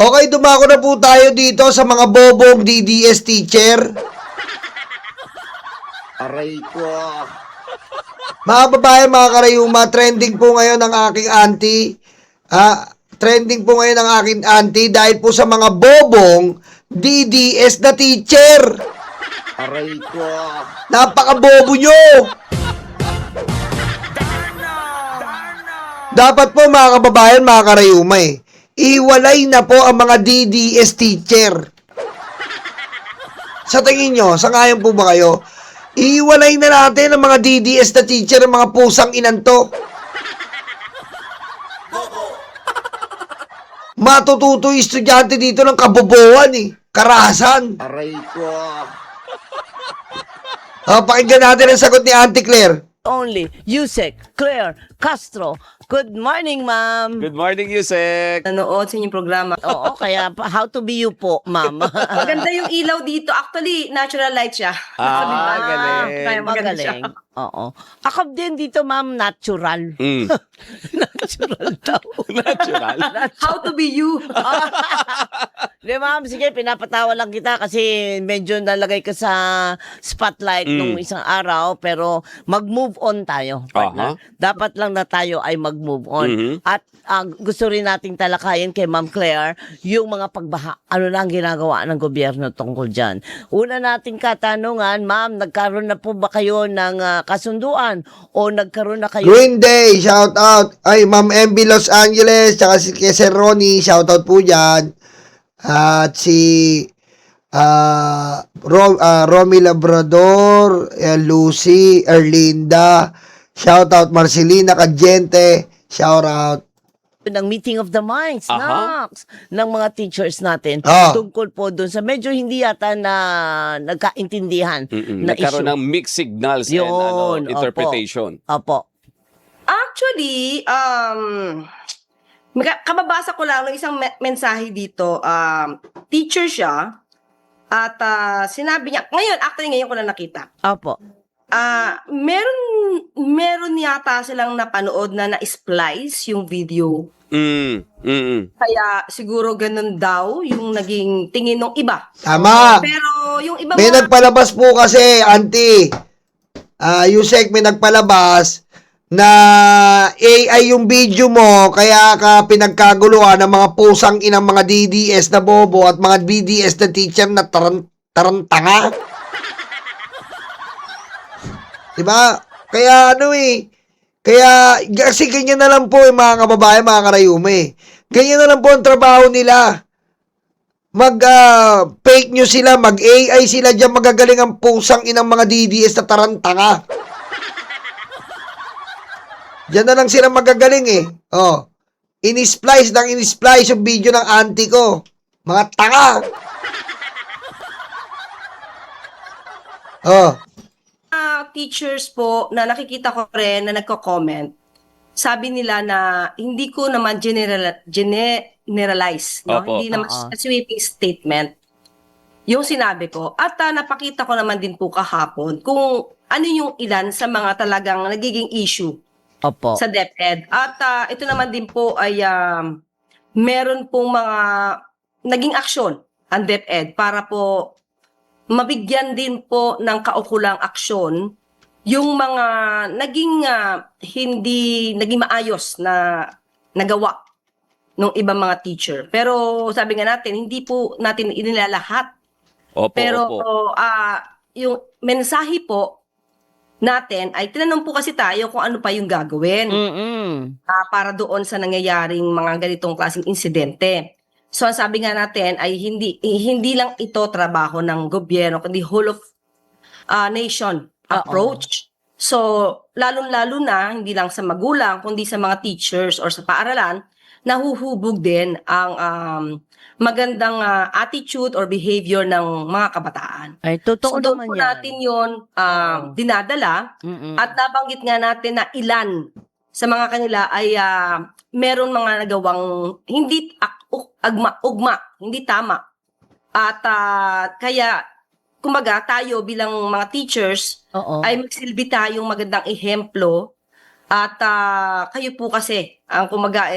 Okay, dumako na po tayo dito sa mga bobong DDS teacher. Aray ko. Mga babae, mga karayuma, trending po ngayon ang aking auntie. Trending po ngayon ang aking auntie dahil po sa mga bobong DDS na teacher. Aray ko. Napaka-bobo nyo. Dapat po mga kababayan, mga karayuma iwalay na po ang mga DDS teacher. Sa tingin nyo, sangayon po ba kayo? Iwalay na natin ang mga DDS na teacher, ang mga pusang inanto. Matututo yung estudyante dito ng kabobohan karahasan. Aray ko. Pakinggan natin ang sagot ni Auntie Claire. Only Yusek Claire Castro. Good morning, ma'am. Good morning, Yusek. Nanood sa inyong programa. Oo, kaya how to be you po, ma'am. Maganda yung ilaw dito. Actually, natural light siya. Galing. Kaya maganda siya. Magaling. Oo. Ako din dito, ma'am, natural. Mm. Natural daw. Natural. How to be you. Di, ma'am, sige, pinapatawa lang kita kasi medyo nalagay ka sa spotlight nung isang araw, pero mag-move on tayo, partner. Dapat lang na tayo ay mag-move on. At gusto rin nating talakayin kay Ma'am Claire yung mga pagbaha. Ano na ang ginagawa ng gobyerno tungkol dyan. Una nating katanungan, ma'am, nagkaroon na po ba kayo ng kasunduan o nagkaroon na kayo? Green Day, shout out. Ay, Ma'am MB Los Angeles, tsaka si Sir Ronnie, shout out po dyan. At si Romy Labrador, Lucy, Erlinda, shout out. Marcelina Cadiente, shout out. Ng meeting of the minds, Nax, ng mga teachers natin tungkol po doon sa medyo hindi yata na nagkaintindihan na Nagkaroon issue. ng mixed signals Yun, and interpretation. Opo. Actually, kababasa ko lang ng isang mensahe dito. Teacher siya. At sinabi niya, ngayon ko na nakita. Opo. Meron yata silang napanood na na-splice yung video. Kaya siguro ganun daw yung naging tingin ng iba. Tama. Pero yung iba May nagpalabas po kasi, Auntie. Yusek, may nagpalabas na AI yung video mo, kaya ka pinagkaguluhan ng mga pusang inang mga DDS na bobo at mga DDS na teacher na tarantanga. Diba? Kaya kaya kasi ganyan na lang po mga kababayan, mga karayuma Ganyan na lang po ang trabaho nila. Fake news sila, mag-AI sila dyan, magagaling ang pusang inang mga DDS na tarantanga. Diyan na lang sila magagaling In-splice yung video ng auntie ko. Mga tanga. Teachers po na nakikita ko rin na nagko-comment, sabi nila na hindi ko naman generalize, no? Opo. Hindi naman sweeping statement yung sinabi ko. At napakita ko naman din po kahapon kung ano yung ilan sa mga talagang nagiging issue Opo. sa DepEd. At ito naman din po ay meron pong mga naging aksyon ang DepEd para po mabigyan din po ng kaukulang aksyon yung mga hindi naging maayos na nagawa ng ibang mga teacher. Pero sabi nga natin, hindi po natin inilalahat. Pero yung mensahe po natin ay tinanong po kasi tayo kung ano pa yung gagawin para doon sa nangyayaring mga ganitong klaseng insidente. So ang sabi nga natin ay hindi lang ito trabaho ng gobyerno, kundi whole of nation approach. So lalo-lalo na hindi lang sa magulang kundi sa mga teachers or sa paaralan, nahuhubog din ang magandang attitude or behavior ng mga kabataan. Ay, totoo So doon naman po yan. natin yun dinadala at nabanggit nga natin na ilan sa mga kanila ay meron mga nagawang hindi ugma, hindi tama. At kaya, kumaga, tayo bilang mga teachers ay magsilbi tayong magandang ehemplo. At kayo po kasi, ang kumaga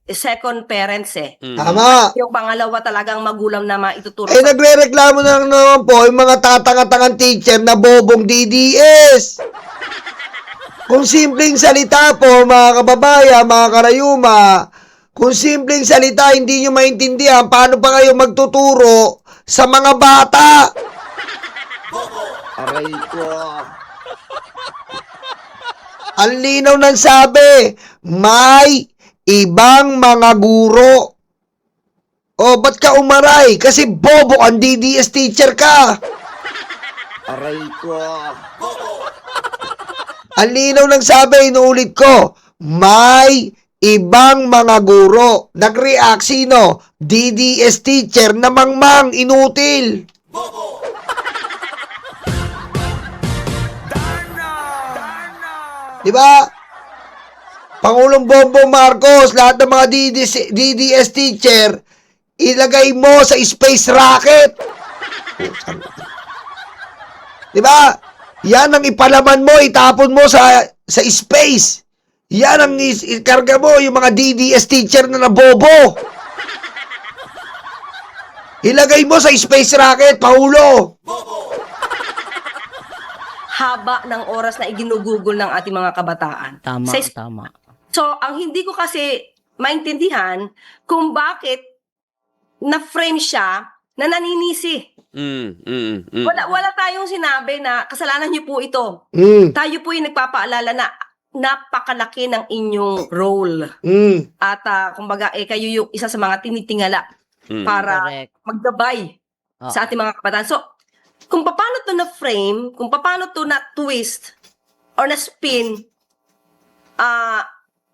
second parents eh. Tama. Yung pangalawa talagang magulang na maituturo. Eh, nagre-reklamo na lang naman po yung mga tatanga-tangang teacher na bobong DDS. Kung simpleng salita po, mga kababayan, mga karayuma, kung simpleng salita hindi nyo maintindihan, paano pa kayo magtuturo sa mga bata? Aray ko. Ang linaw ng sabi, may ibang mga guro. O, ba't ka umaray? Kasi bobo ang DDS teacher ka. Aray ko. Ang linaw ng sabi, inuulit ko, may ibang mga guro. Nag-react sino? DDS teacher na mangmang, inutil. Diba? Pangulong Bongbong Marcos, lahat ng mga DDS teacher, ilagay mo sa space rocket. Diba? Yan ang ipalaman mo, itapon mo sa space. Yan ang ikarga mo, yung mga DDS teacher na nabobo. Ilagay mo sa space rocket, Paulo. Haba ng oras na iginugugol ng ating mga kabataan. Tama, Sa tama. So, ang hindi ko kasi maintindihan kung bakit na-frame siya na naninisi. Wala tayong sinabi na kasalanan niyo po ito. Tayo po yung nagpapaalala na napakalaki ng inyong role. At kumbaga, kayo yung isa sa mga tinitingala para Correct. magdabay sa ating mga kabataan. So, kung paano to na-frame, kung paano to na-twist or na-spin,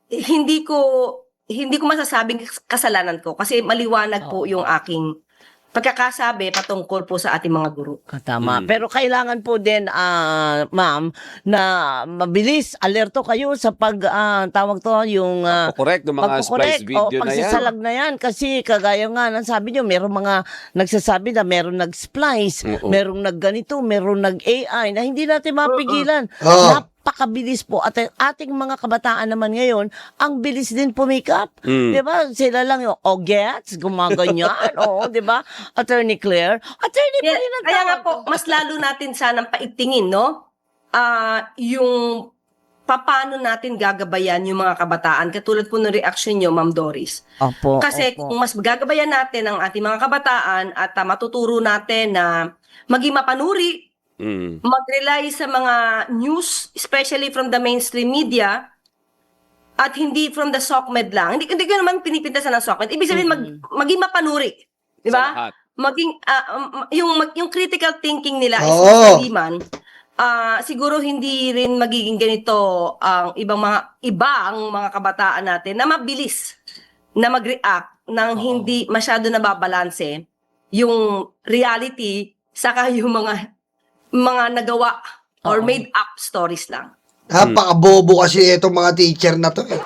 hindi ko masasabing kasalanan ko kasi maliwanag po yung aking pagkakasabi patungkol po sa ating mga guro. Tama. Pero kailangan po din, ma'am, na mabilis, alerto kayo sa tawag to, yung Correct, yung mga splice video na yan. pagsasalag na yan. Kasi kagaya nga, sabi nyo, meron mga nagsasabi na meron nag-splice, merong nag-ganito, merong nag-AI na hindi natin mapigilan. Napakabilis po. At ating mga kabataan naman ngayon, ang bilis din pumikap. Di ba? Sila lang yung, gets, gumaganyan. Oo, di ba? Attorney Claire. Attorney pa rin ang Kaya nga tawag po, ko. mas lalo natin sanang paigtingin, no? Yung paano natin gagabayan yung mga kabataan. Katulad po ng reaction nyo, Ma'am Doris. Opo, Kasi opo. kung mas gagabayan natin ang ating mga kabataan at matuturo natin na maging mapanuri, mag-rely sa mga news, especially from the mainstream media, at hindi from the SOCMED lang. Hindi ko naman pinipintasan ng SOCMED. Ibig sabihin, maging mapanuri. Di Sa ba? lahat. Maging, yung critical thinking nila is Oo. maliman. Siguro hindi rin magiging ganito ang ibang mga kabataan natin na mabilis na mag-react nang hindi masyado nababalanse yung reality saka yung mga nagawa or made up stories lang. Napakabobo kasi itong mga teacher na to eh.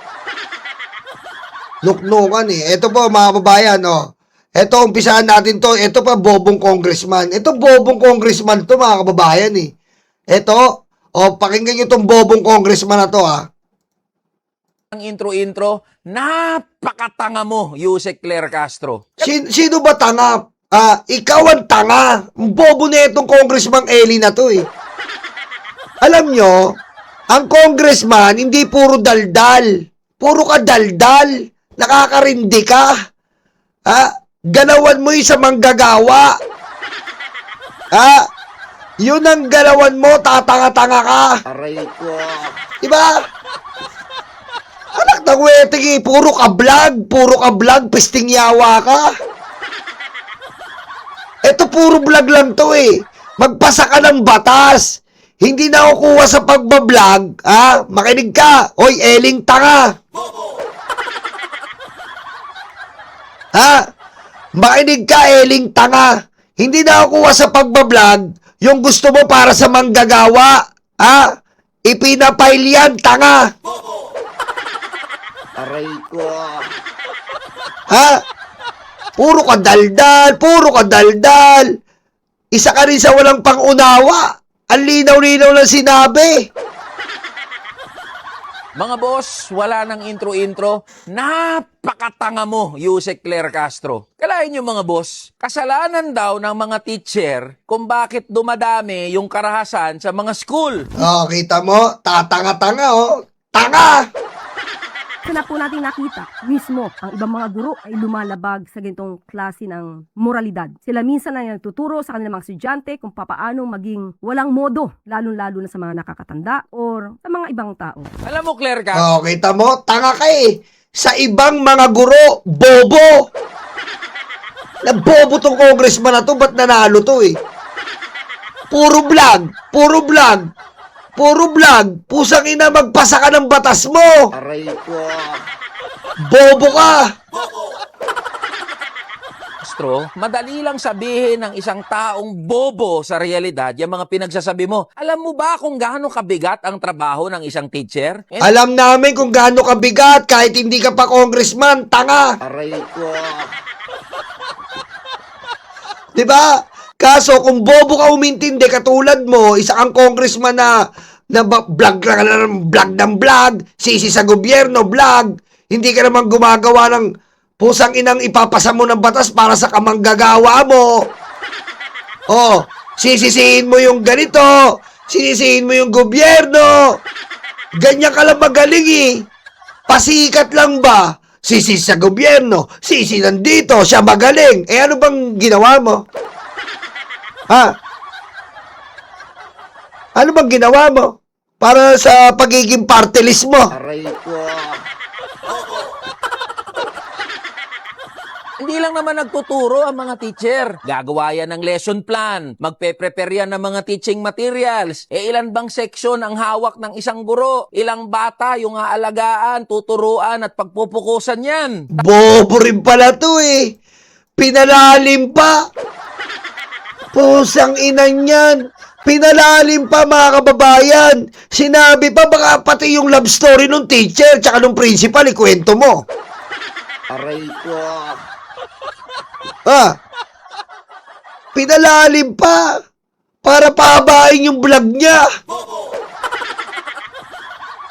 Nuknukan eh. Ito po mga babayan, oh. Ito, umpisahan natin to. Ito pa, bobong congressman. Ito, bobong congressman to, mga kababayan eh. Ito, pakinggan nyo itong bobong congressman na to, ah. Ang intro-intro, napakatanga mo, Yusek Claire Castro. Sino ba tanga? Ikaw ang tanga. Ang bobo na itong congressman Eli na to eh. Alam nyo, ang congressman, hindi puro daldal. Puro ka daldal. Nakakarindi ka. Galawan mo yung sa manggagawa. Yun ang galawan mo, tatanga-tanga ka. Aray ko. Diba? Anak ng weting eh, puro ka vlog, pisting yawa ka. Ito puro vlog lang to eh. Magpasa ka ng batas. Hindi na ako kuha sa pagbablog, makinig ka. Oy, Eling tanga. Makinig ka, Eling tanga. Hindi na ako kuha sa pagbablog. Yung gusto mo para sa manggagawa, ipinapail yan, tanga. Aray ko. Puro ka daldal. Isa ka rin sa walang pangunawa. Ang linaw-linaw lang sinabi. Mga boss, wala nang intro-intro. Napakatanga mo, Yusek Claire Castro. Kalahin nyo mga boss, kasalanan daw ng mga teacher kung bakit dumadami yung karahasan sa mga school. Oh, kita mo? Tatanga-tanga, oh. Tanga! Kasi na po natin nakita mismo ang ibang mga guro ay lumalabag sa ganitong klase ng moralidad. Sila minsan ay nagtuturo sa kanilang mga estudyante kung papaano maging walang modo, lalong-lalo na sa mga nakakatanda or sa mga ibang tao. Alam mo, Claire Castro, Oh, kita mo? Tanga ka eh. Sa ibang mga guro, bobo! Nabobo tong congressman na to, ba't nanalo to eh? Puro vlog! Puro vlog! Puro vlog! Pusang ina, magpasa ka ng batas mo! Aray ko. Bobo ka! Castro, madali lang sabihin ng isang taong bobo sa realidad yung mga pinagsasabi mo. Alam mo ba kung gaano kabigat ang trabaho ng isang teacher? Alam namin kung gaano kabigat kahit hindi ka pa congressman, tanga! Aray ko. Di ba? Kaso kung bobo ka umintindi katulad mo, isa kang congressman na vlog ng vlog, sisi sa gobyerno, vlog, hindi ka naman gumagawa ng pusang inang ipapasa mo ng batas para sa kamanggagawa mo. Oh, sisisihin mo yung ganito, sisisihin mo yung gobyerno. Ganyan ka lang magaling eh. Pasikat lang ba? Sisi sa gobyerno, sisi nandito, siya magaling. Eh ano bang ginawa mo? Ha? Ano bang ginawa mo? Para sa pagiging party list mo? Aray ko. Hindi lang naman nagtuturo ang mga teacher. Gagawa yan ng lesson plan. Magpe-prepare yan ng mga teaching materials. Ilan bang section ang hawak ng isang guro? Ilang bata yung aalagaan, tuturuan at pagpupukusan yan? Bobo rin pala to eh. Pinalalim pa. Pusang inan yan. Pinalalim pa mga kababayan. Sinabi pa baka pati yung love story ng teacher tsaka ng principal ikwento mo. Aray ko. Ha? Pinalalim pa. Para pahabain yung vlog niya.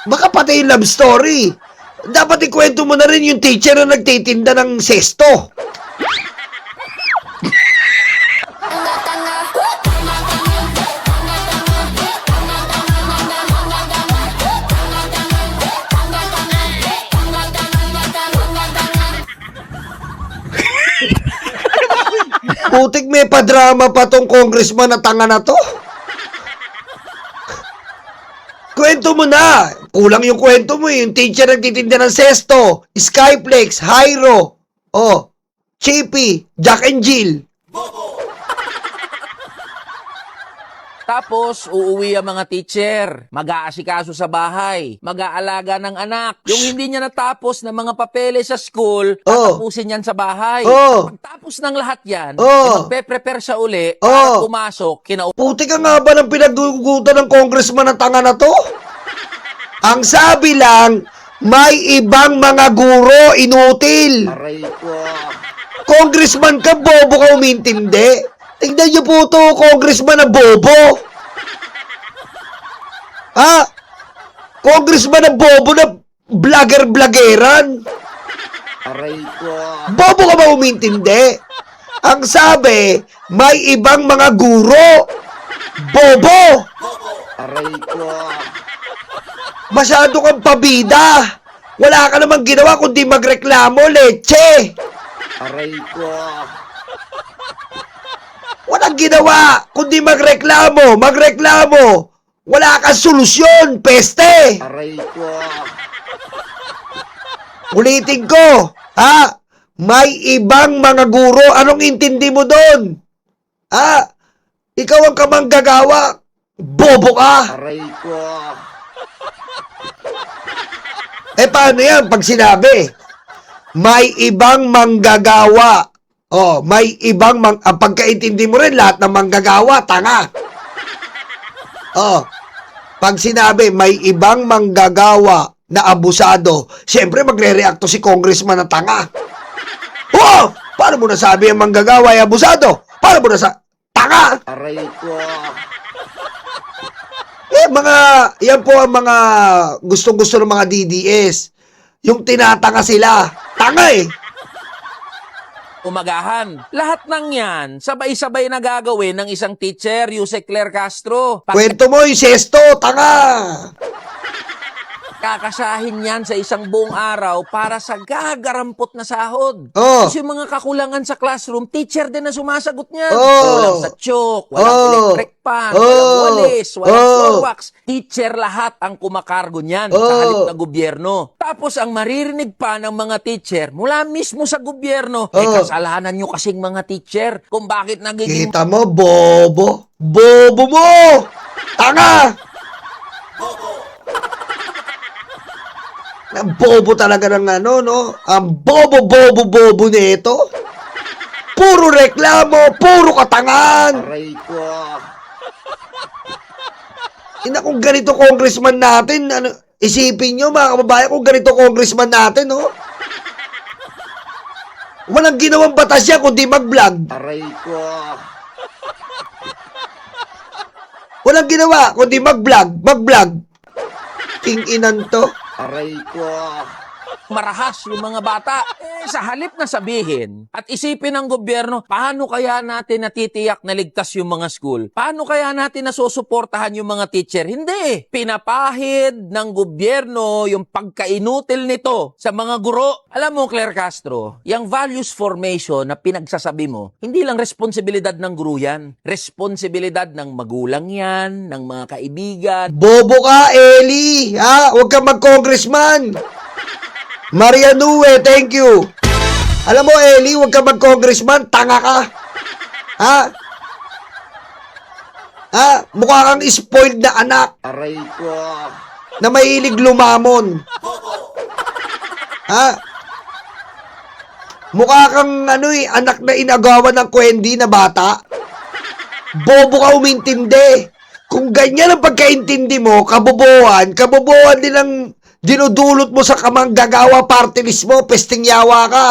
Baka pati yung love story. Dapat ikwento mo na rin yung teacher na nagtitinda ng sesto. Putik may padrama pa tong congressman na tanga na to. Kwento mo na. Kulang yung kwento mo eh. Yung teacher nagtitinda ng sesto, Skyflex, Hyro, oh, Chippy, Jack and Jill. Tapos, uuwi ang mga teacher, mag-aasikaso sa bahay, mag-aalaga ng anak. Yung hindi niya natapos ng mga papeles sa school, tatapusin yan sa bahay. Oh. Pagtapos ng lahat yan, Oh. magpe-prepare siya uli para pumasok, Putik ka nga ba ng pinagdugutan ng congressman na tanga na to? Ang sabi lang, may ibang mga guro inutil. Aray ko. Congressman ka, bobo ka umintindi. Tignan niyo po to, congressman na bobo. Ha? Congressman na bobo na vlogger-vloggeran. Aray ko. Bobo ka ba umintindi? Ang sabi, may ibang mga guro. Bobo! Aray ko. Masyado kang pabida. Wala ka namang ginawa kundi magreklamo, leche. Aray ko. Walang ginawa kundi magreklamo. Wala kang solusyon, peste. Aray ko. Ulitin ko, ha? May ibang mga guro. Anong intindi mo doon? Ha? Ikaw ang kamanggagawa. Bobo ka. Aray ko. Eh, paano yan pag sinabi? May ibang manggagawa. Oh, may ibang ang pagkaintindi mo rin, lahat ng manggagawa, tanga. Oh, pag sinabi, may ibang manggagawa na abusado, siyempre magre-react to si congressman na tanga. Oh, paano mo nasabi ang manggagawa ay abusado? Paano mo nasa... Tanga! Aray ko. Eh, yan po ang mga gustong-gusto ng mga DDS. Yung tinatanga sila. Tanga eh. Umagahan. Lahat ng yan, sabay-sabay na gagawin ng isang teacher, Yusek Claire Castro. Kwento mo yung sesto, tanga. Kakasahin yan sa isang buong araw para sa gagarampot na sahod. Oh. Kasi yung mga kakulangan sa classroom, teacher din na sumasagot niyan. Oh. Walang sa chalk, walang Oh. electric fan, Oh. walang walis, walang Oh. floor wax. Teacher lahat ang kumakargo niyan sa Oh. halip na gobyerno. Tapos ang maririnig pa ng mga teacher mula mismo sa gobyerno, Oh. kasalanan nyo kasing mga teacher kung bakit nagiging Kita mo, bobo. Bobo mo. Tanga. Ang bobo talaga ng ano, no? Ang bobo nito. Puro reklamo, puro katangan. Aray ko. Ina, kung ganito congressman natin, ano, isipin nyo mga kababayan, kung ganito congressman natin, no? Walang ginawang batas yan kundi mag-vlog. Aray ko. Walang ginawa kundi mag-vlog. King-inan to. Aray ko. marahas yung mga bata. Sa halip na sabihin at isipin ng gobyerno, paano kaya natin natitiyak na ligtas yung mga school? Paano kaya natin nasusuportahan yung mga teacher? Hindi. Pinapahid ng gobyerno yung pagkainutil nito sa mga guro. Alam mo, Claire Castro, yung values formation na pinagsasabi mo, hindi lang responsibilidad ng guro yan. Responsibilidad ng magulang yan, ng mga kaibigan. Bobo ka, Eli! Ha? Huwag kang mag-congressman! Maria Nue, thank you! Alam mo, Eli, huwag kang mag-congressman, tanga ka! Ha? Ha? Mukha kang spoiled na anak Aray ko. na mahilig lumamon. Ha? Mukha kang anak na inagawan ng kwendi na bata. Bobo ka umintindi. Kung ganyan ang pagkaintindi mo, kabobohan din ang dinudulot mo sa kamanggagawa party list mo, pesting yawa ka.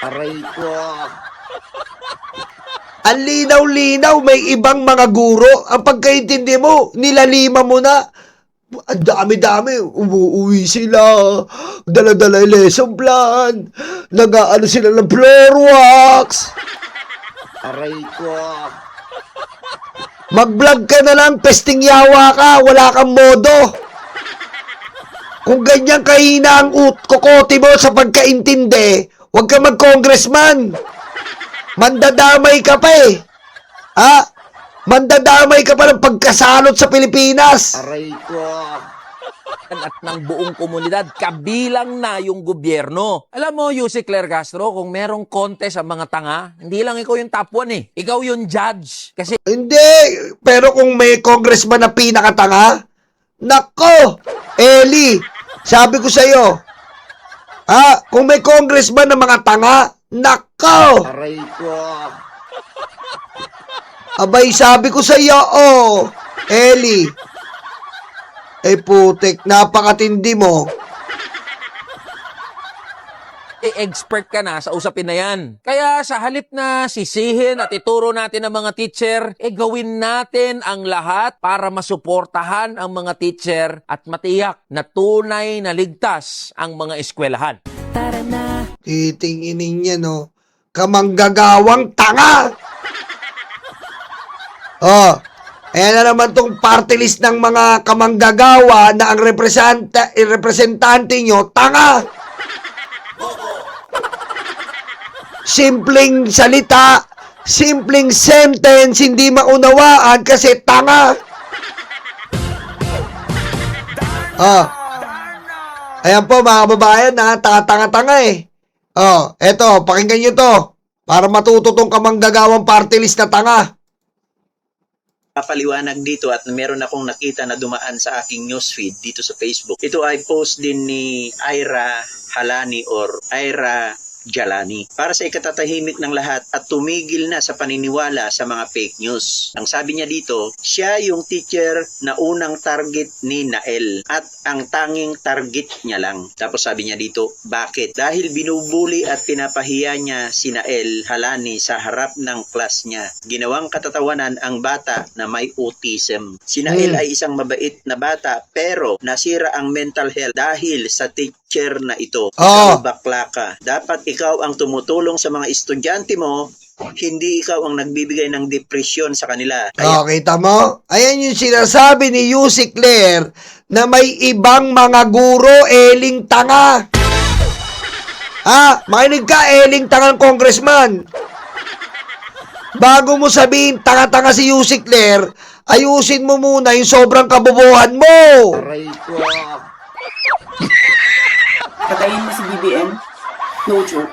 Aray ko. Ang linaw-linaw, may ibang mga guro. Ang pagkaintindi mo, nilalima mo na. Ang dami-dami. Umuwi sila. Dala-dala yung lesson plan. Nag-aano sila ng floor wax. Aray ko. Mag-vlog ka na lang, pesting yawa ka. Wala kang modo. Kung ganyan kahina ang kokote mo sa pagkaintindi, huwag ka mag-congressman. Mandadamay ka pa eh. Ha? Mandadamay ka pa ng pagkasalot sa Pilipinas. Aray ko. At ng buong komunidad, kabilang na yung gobyerno. Alam mo, Yusek Claire Castro, kung merong contest ang mga tanga, hindi lang ikaw yung top 1 eh. Ikaw yung judge. Kasi Hindi. Pero kung may congressman na pinakatanga, nako, Eli, sabi ko sa'yo, kung may congressman na mga tanga, nako, Aray ko. abay sabi ko sa'yo, Eli, putik, napakatindi mo. expert ka na sa usapin na yan. Kaya sa halip na sisihin at ituro natin ang mga teacher, gawin natin ang lahat para masuportahan ang mga teacher at matiyak na tunay na ligtas ang mga eskwelahan. Titinginin niya, no? Kamanggagawang tanga! Ayan na naman tong party list ng mga kamanggagawa na ang representante nyo, tanga! Simpleng salita, simpleng sentence, hindi maunawaan kasi tanga! Ayan po mga kababayan, tanga-tanga eh. Eto, pakinggan nyo to. Para matuto tong kamanggagawang party list na tanga. Papaliwanag dito at meron akong nakita na dumaan sa aking newsfeed dito sa Facebook. Ito ay post din ni Ira Halani or Ira Jalani para sa ikatatahimik ng lahat at tumigil na sa paniniwala sa mga fake news. Ang sabi niya dito, siya yung teacher na unang target ni Nael at ang tanging target niya lang. Tapos sabi niya dito, bakit? Dahil binubuli at pinapahiya niya si Nael Halani sa harap ng class niya. Ginawang katatawanan ang bata na may autism. Si Nael ay isang mabait na bata pero nasira ang mental health dahil sa teacher na ito. Ikaw bakla ka. Dapat ikaw ang tumutulong sa mga estudyante mo, hindi ikaw ang nagbibigay ng depresyon sa kanila. Kita mo? Ayan yung sinasabi ni Yusik Claire na may ibang mga guro eling tanga. Makinig ka, eling tangang congressman. Bago mo sabihin tanga-tanga si Yusik Claire, ayusin mo muna yung sobrang kabobohan mo. Aray ko. Patayin mo si BBM. No joke.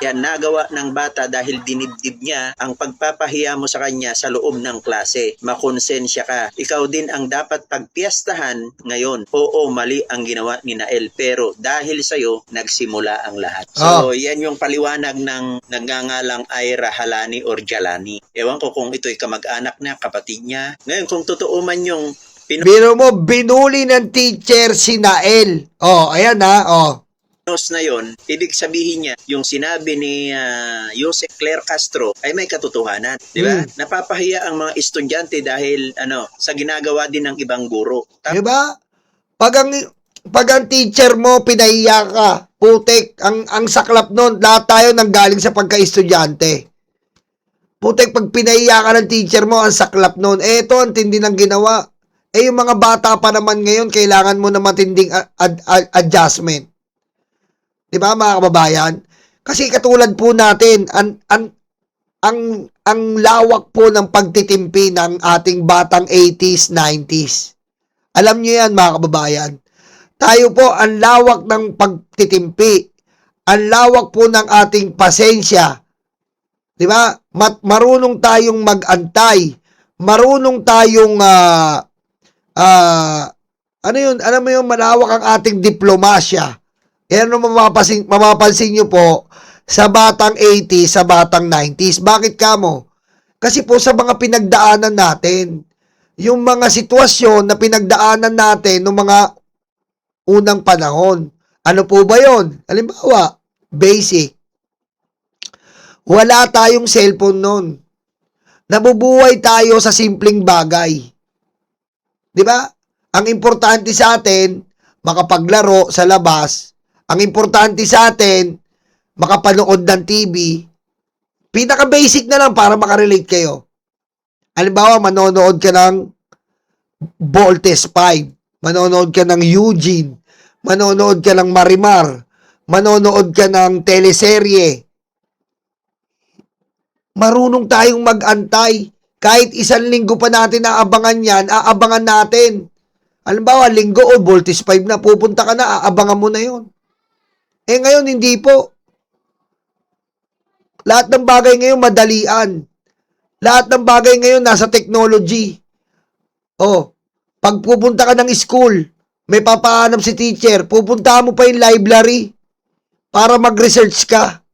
Yan nagawa ng bata dahil dinibdib niya ang pagpapahiya mo sa kanya sa loob ng klase. Makonsensya ka. Ikaw din ang dapat pagpiyastahan ngayon. Oo, mali ang ginawa ni Nael pero dahil sa'yo, nagsimula ang lahat. So, yan yung paliwanag ng nagngangalang Ira Halani or Jalani. Ewan ko kung ito'y kamag-anak niya, kapatid niya. Ngayon, kung totoo man yung Biro mo, binuli ng teacher si Nael. Ayan pinos na yon, ibig sabihin niya, yung sinabi ni Jose Claire Castro ay may katotohanan. Di ba? Napapahiya ang mga estudyante dahil sa ginagawa din ng ibang guro. Di ba? Pag ang teacher mo, pinahiya ka. Putek, ang saklap nun, lahat tayo nanggaling sa pagka-estudyante. Putek, pag pinahiya ka ng teacher mo, ang saklap nun. Eto, ang tindi ng ginawa. Yung mga bata pa naman ngayon, kailangan mo na matinding adjustment. Di ba, mga kababayan? Kasi katulad po natin, ang lawak po ng pagtitimpi ng ating batang 80s, 90s. Alam nyo yan, mga kababayan. Tayo po, ang lawak ng pagtitimpi. Ang lawak po ng ating pasensya. Di ba? Marunong tayong mag-antay. Marunong tayong, alam mo yung malawak ang ating diplomasya. Yan ang mapapansin nyo po sa batang 80s, sa batang 90s. Bakit kamo? Kasi po sa mga pinagdaanan natin, yung mga sitwasyon na pinagdaanan natin ng mga unang panahon. Ano po ba yon? Halimbawa, basic. Wala tayong cellphone nun. Nabubuhay tayo sa simpleng bagay. Di ba? Ang importante sa atin, makapaglaro sa labas. Ang importante sa atin, makapanood ng TV. Pinaka-basic na lang para makarelate kayo. Halimbawa, manonood ka ng Voltes 5. Manonood ka ng Eugene. Manonood ka ng Marimar. Manonood ka ng teleserye. Marunong tayong mag-antay. Kahit 1 linggo pa natin aabangan yan, aabangan natin. Halimbawa, linggo o Voltes 5 na, pupunta ka na, aabangan mo na yon. Ngayon, hindi po. Lahat ng bagay ngayon, madalian. Lahat ng bagay ngayon, nasa technology. Pag pupunta ka ng school, may papahanap si teacher, pupunta mo pa yung library para mag-research ka.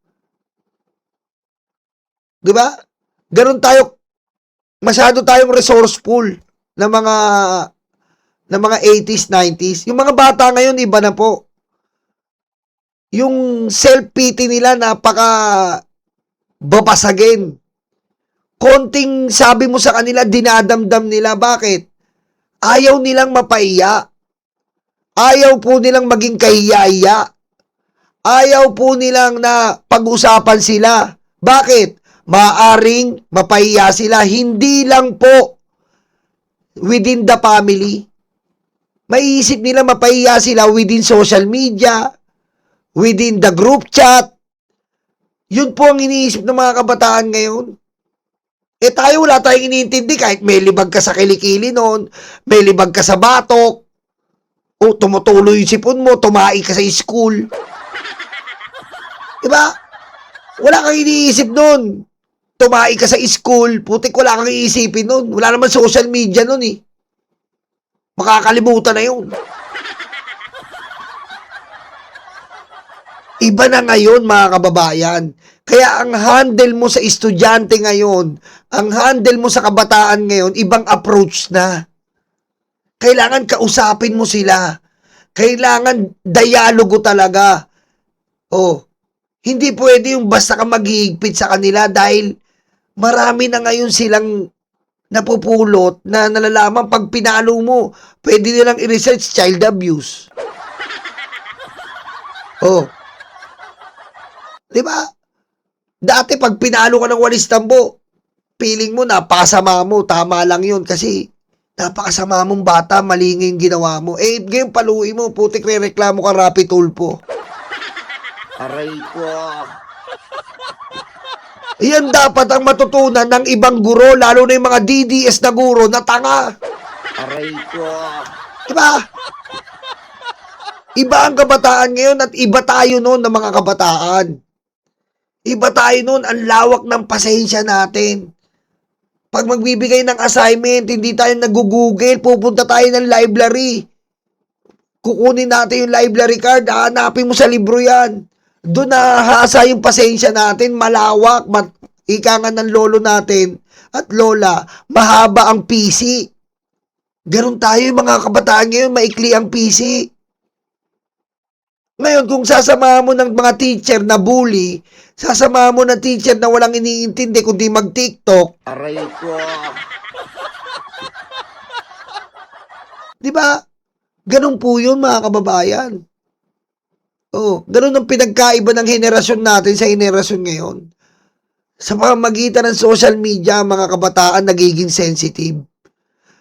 Di ba? Ganun tayo, masyado tayong resourceful na mga 80s, 90s. Yung mga bata ngayon, iba na po. Yung self-pity nila babasagin. Konting sabi mo sa kanila, dinadamdam nila. Bakit? Ayaw nilang mapaiya. Ayaw po nilang maging kahiya-hiya. Ayaw po nilang na pag-usapan sila. Bakit? Maaring mapahiya sila. Hindi lang po within the family. Maiisip nila mapahiya sila within social media, within the group chat. Yun po ang iniisip ng mga kabataan ngayon. Tayo wala tayong iniintindi kahit may libag ka sa kilikili noon, may libag ka sa batok, o tumutuloy yung sipon mo, tumae ka sa school. Diba? Wala kang iniisip nun. Tumai ka sa school, putik wala kang iisipin nun. Wala naman social media nun eh. Makakalimutan na yun. Iba na ngayon mga kababayan. Kaya ang handle mo sa estudyante ngayon, ang handle mo sa kabataan ngayon, ibang approach na. Kailangan kausapin mo sila. Kailangan dialogo talaga. Oh, hindi pwede yung basta ka maghihigpit sa kanila dahil marami na ngayon silang napupulot na nalalaman pag pinalo mo, pwede nilang i-research child abuse. Oh. Diba? Dati pag pinalo ka ng walis tambo, feeling mo napakasama mo, tama lang yun kasi napakasama mong bata, mali nga yung ginawa mo. Eh, ngayon paluin mo, putik re-reklamo ka Rapi Tulfo. Aray ko. Yan dapat ang matutunan ng ibang guro, lalo na yung mga DDS na guro na tanga. Aray ko. Diba? Iba ang kabataan ngayon at iba tayo noon ng mga kabataan. Iba tayo noon, ang lawak ng pasensya natin. Pag magbibigay ng assignment, hindi tayo nag-google, pupunta tayo ng library. Kukunin natin yung library card, hahanapin mo sa libro yan. Doon nahasa yung pasensya natin, malawak, ika nga ng lolo natin at lola, mahaba ang PC. Ganon tayo yung mga kabataan ngayon, maikli ang PC. Ngayon, kung sasamahan mo ng mga teacher na bully, sasamahan mo ng teacher na walang iniintindi kundi mag-TikTok, Aray ko. di ba? Ganon po yun mga kababayan. Oh, ganun ang pinagkaiba ng henerasyon natin sa henerasyon ngayon. Sa pamamagitan ng social media, ang mga kabataan nagiging sensitive.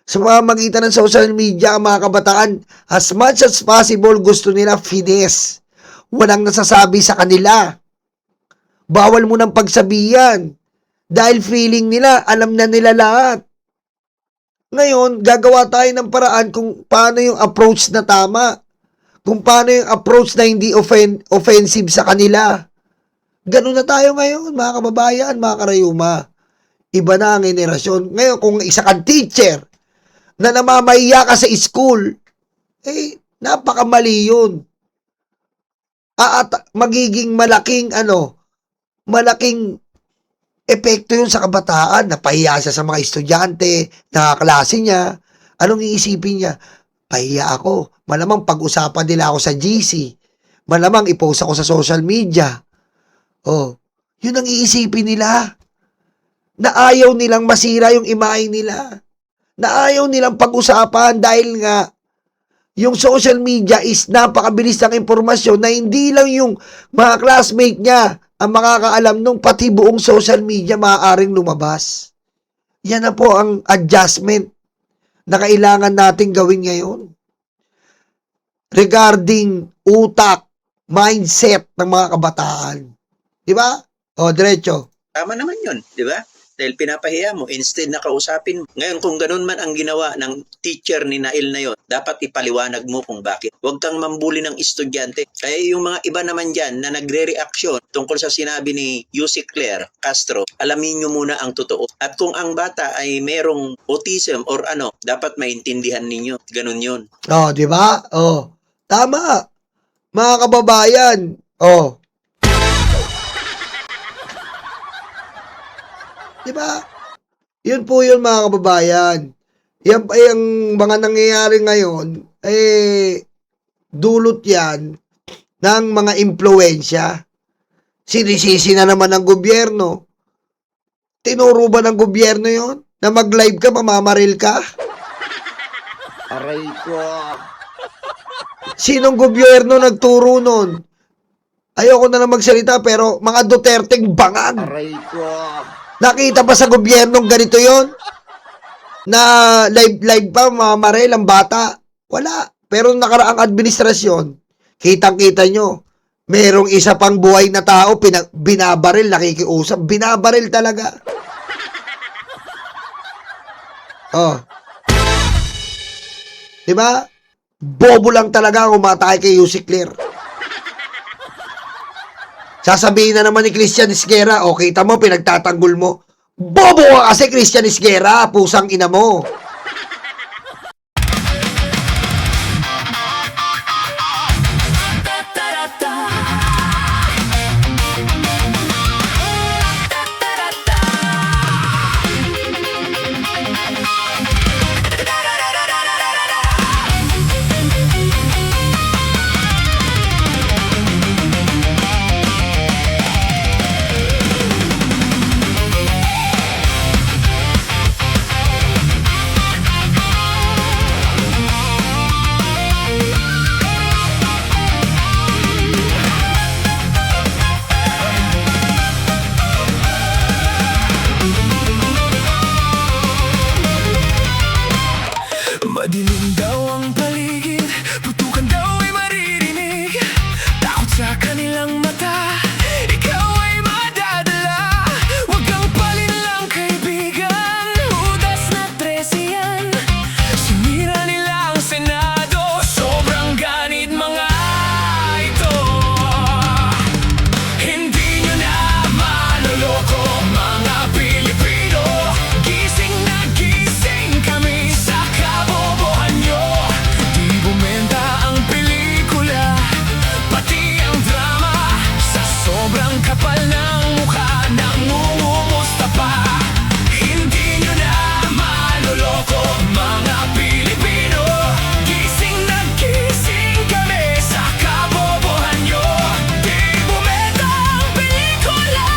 Sa pamamagitan ng social media, ang mga kabataan, as much as possible, gusto nila finesse. Walang nasasabi sa kanila. Bawal mo ng pagsabihan. Dahil feeling nila, alam na nila lahat. Ngayon, gagawa tayo ng paraan kung paano yung approach na tama. Kung paano yung approach na hindi offensive sa kanila. Ganun na tayo ngayon, mga kababayan, mga karayuma. Iba na ang henerasyon. Ngayon, kung isa kang teacher na namamahiya ka sa school, eh, napakamali yun. At magiging malaking epekto yun sa kabataan. Napahiya siya sa mga estudyante, nakaklase niya. Anong iisipin niya? Pahiya ako. Malamang pag-usapan nila ako sa GC. Malamang i-post ako sa social media. Oh, yun ang iisipin nila. Na ayaw nilang masira yung imahe nila. Na ayaw nilang pag-usapan dahil nga yung social media is napakabilis ng impormasyon na hindi lang yung mga classmate niya ang makakaalam nung pati buong social media maaaring lumabas. Yan na po ang adjustment na kailangan nating gawin ngayon. Regarding utak, mindset ng mga kabataan. Di ba? O, diretso. Tama naman yun, di ba? Dahil pinapahiya mo, instead na kausapin mo. Ngayon, kung ganun man ang ginawa ng teacher ni Nail na yon, dapat ipaliwanag mo kung bakit. Huwag kang mambuli ng estudyante. Kaya yung mga iba naman dyan na nagre-reaction tungkol sa sinabi ni Yusek Claire Castro, alamin nyo muna ang totoo. At kung ang bata ay merong autism or dapat maintindihan ninyo. Ganun yun. O, di ba? O, tama. Mga kababayan. O. Diba? Yun po yun mga kababayan. Yan pa yung mga nangyayari ngayon, dulot yan ng mga impluensya. Sinisisi na naman ng gobyerno. Tinuro ba ng gobyerno yun? Na mag-live ka, mamamaril ka? Aray ko. Sinong gobyerno nagturo nun? Ayoko na lang magsalita pero mga Duterteng bangag. Aray ko. Nakita ba sa gobyernong ganito yon? Na live pa, mamarel ang bata? Wala. Pero nakaraang administrasyon, kitang-kita nyo, merong isa pang buhay na tao, binabaril, nakikiusap. Binabaril talaga. Oh. Diba? Bobo lang talaga ang umatake kay Yusek Claire. Sasabihin na naman ni Christian Isguera, o kita mo, pinagtatanggol mo. Bobo ka kasi, Christian Isguera, pusang ina mo. Madilim daw ang paligid, putukan daw ay maririnig. Takot sa kanilang mata, ikaw ay madadala. Huwag kang palinlang kaibigan, hudas na 13 yan. Sinira nila ang Senado, sobrang ganid mga ito. Hindi nyo na maloloko mga Pilipino. Gising na gising kami sa kabobohan nyo. Di bumenta ang pelikula, pati ang drama. Sa sobrang kapal ng mukha, nangungumusta pa. Hindi nyo na maloloko mga Pilipino. Gising na gising kami sa kabobohan nyo. Di bumenta ang pelikula,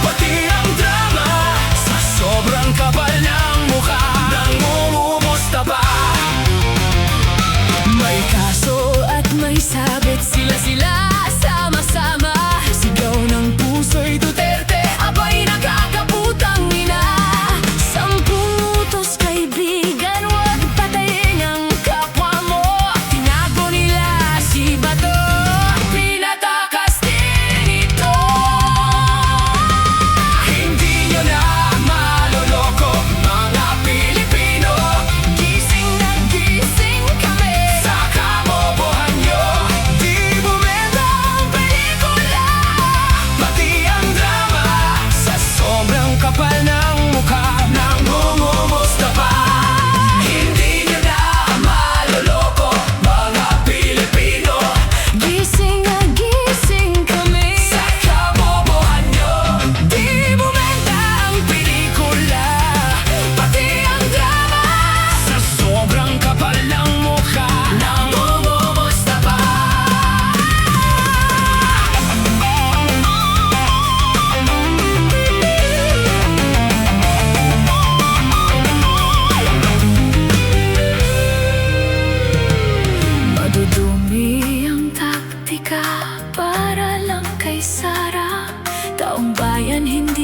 pati ang drama. Sa sobrang kapal ng mukha, nangungumusta pa. May kaso at may sabit, sila sama-sama. Sigaw ng puso'y Duterte, abay nakakaputang ina. 10 utos kaibigan, huwag patayin ang kapwa mo. Tinago nila si Bato, pinatakas din ito. Hindi nyo na maloloko mga Pilipino. Gising na gising kami sa kabobohan nyo. Di bumenta ang pelikula, pati ang drama. Sa sobrang kapal ng mukha, nangungumusta pa. Hindi nyo na maloloko mga Pilipino. Gising na gising kami sa kabobohan nyo. Di bumenta ang pelikula, pati ang drama. Sa sobrang kapal ng mukha, nangungumusta pa. Madudumi ang taktika para lang kay Sara. Taong bayan hindi